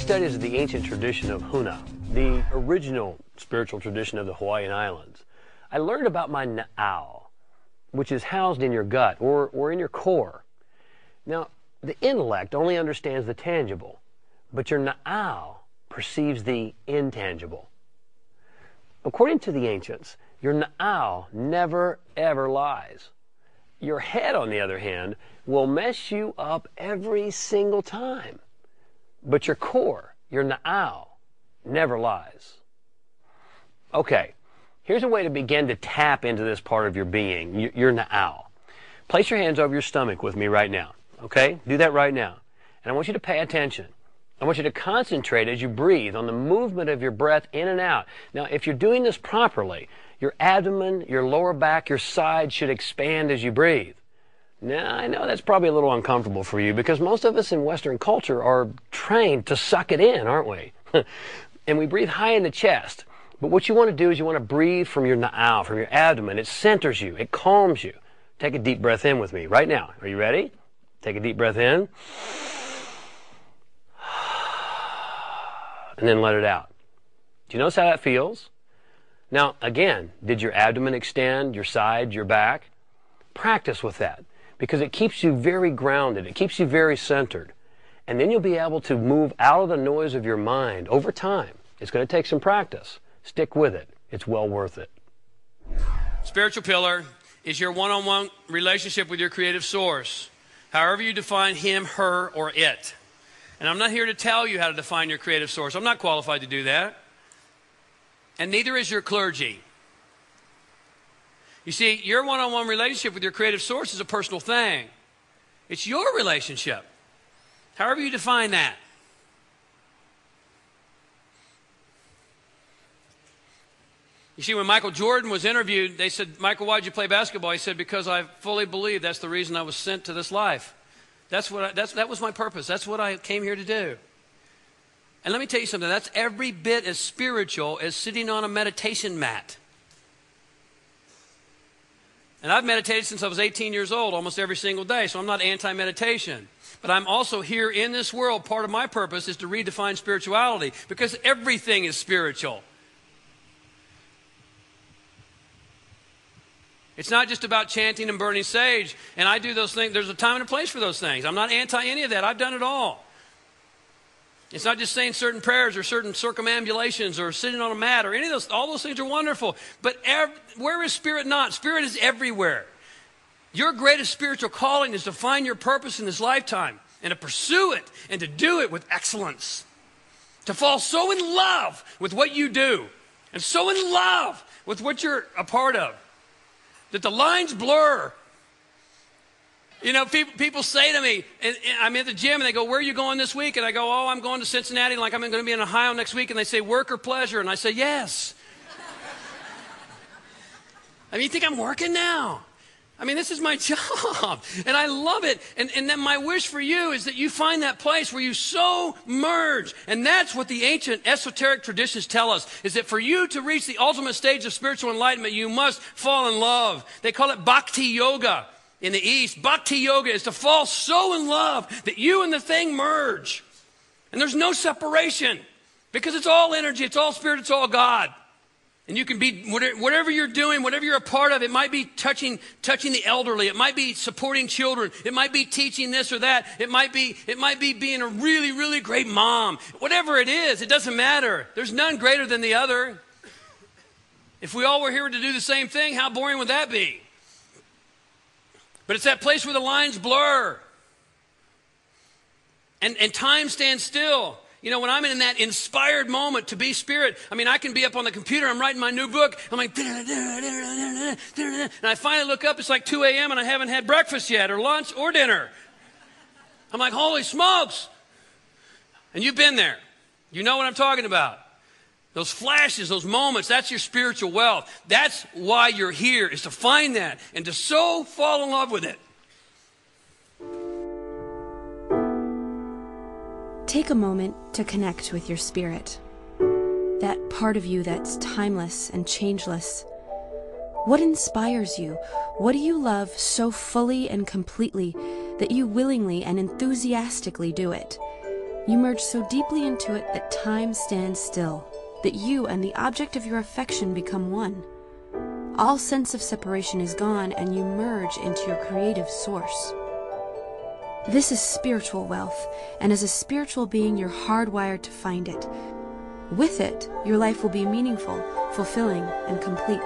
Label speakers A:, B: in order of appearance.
A: studies of the ancient tradition of Huna, the original spiritual tradition of the Hawaiian Islands, I learned about my na'au, which is housed in your gut or in your core. Now, the intellect only understands the tangible, but your na'au perceives the intangible. According to the ancients, your na'au never, ever lies. Your head, on the other hand, will mess you up every single time. But your core, your na'au, never lies. Okay, here's a way to begin to tap into this part of your being, your na'au. Place your hands over your stomach with me right now, okay? Do that right now. And I want you to pay attention. I want you to concentrate as you breathe on the movement of your breath in and out. Now, if you're doing this properly, your abdomen, your lower back, your sides should expand as you breathe. Now, I know that's probably a little uncomfortable for you because most of us in Western culture are trained to suck it in, aren't we? And we breathe high in the chest. But what you want to do is you want to breathe from your na'au, from your abdomen. It centers you. It calms you. Take a deep breath in with me right now. Are you ready? Take a deep breath in. And then let it out. Do you notice how that feels? Now, again, did your abdomen extend, your side, your back? Practice with that because it keeps you very grounded. It keeps you very centered. And then you'll be able to move out of the noise of your mind over time. It's going to take some practice. Stick with it. It's well worth it.
B: Spiritual pillar is your one-on-one relationship with your creative source, however you define him, her, or it. And I'm not here to tell you how to define your creative source. I'm not qualified to do that. And neither is your clergy. You see, your one-on-one relationship with your creative source is a personal thing. It's your relationship, however you define that. You see, when Michael Jordan was interviewed, they said, "Michael, why'd you play basketball?" He said, "Because I fully believe that's the reason I was sent to this life. That was my purpose. That's what I came here to do." And let me tell you something. That's every bit as spiritual as sitting on a meditation mat. And I've meditated since I was 18 years old, almost every single day, so I'm not anti-meditation. But I'm also here in this world. Part of my purpose is to redefine spirituality because everything is spiritual. It's not just about chanting and burning sage, and I do those things. There's a time and a place for those things. I'm not anti any of that. I've done it all. It's not just saying certain prayers or certain circumambulations or sitting on a mat or any of those. All those things are wonderful. But where is spirit not? Spirit is everywhere. Your greatest spiritual calling is to find your purpose in this lifetime and to pursue it and to do it with excellence. To fall so in love with what you do and so in love with what you're a part of that the lines blur. You know, people say to me, and I'm at the gym, and they go, "Where are you going this week?" And I go, "Oh, I'm going to Cincinnati, like I'm going to be in Ohio next week." And they say, "Work or pleasure?" And I say, "Yes." I mean, you think I'm working now? I mean, this is my job, and I love it. And then my wish for you is that you find that place where you so merge. And that's what the ancient esoteric traditions tell us, is that for you to reach the ultimate stage of spiritual enlightenment, you must fall in love. They call it bhakti yoga. In the East, bhakti yoga is to fall so in love that you and the thing merge. And there's no separation because it's all energy, it's all spirit, it's all God. And you can be, whatever you're doing, whatever you're a part of, it might be touching the elderly. It might be supporting children. It might be teaching this or that. It might be being a really, really great mom. Whatever it is, it doesn't matter. There's none greater than the other. If we all were here to do the same thing, how boring would that be? But it's that place where the lines blur. And time stands still. You know, when I'm in that inspired moment to be spirit, I mean, I can be up on the computer, I'm writing my new book, I'm like, and I finally look up, it's like 2 a.m. and I haven't had breakfast yet, or lunch, or dinner. I'm like, holy smokes. And you've been there. You know what I'm talking about. Those flashes, those moments, that's your spiritual wealth. That's why you're here, is to find that and to so fall in love with it.
C: Take a moment to connect with your spirit, that part of you that's timeless and changeless. What inspires you? What do you love so fully and completely that you willingly and enthusiastically do it? You merge so deeply into it that time stands still, that you and the object of your affection become one. All sense of separation is gone, and you merge into your creative source. This is spiritual wealth, and as a spiritual being, you're hardwired to find it. With it, your life will be meaningful, fulfilling, and complete.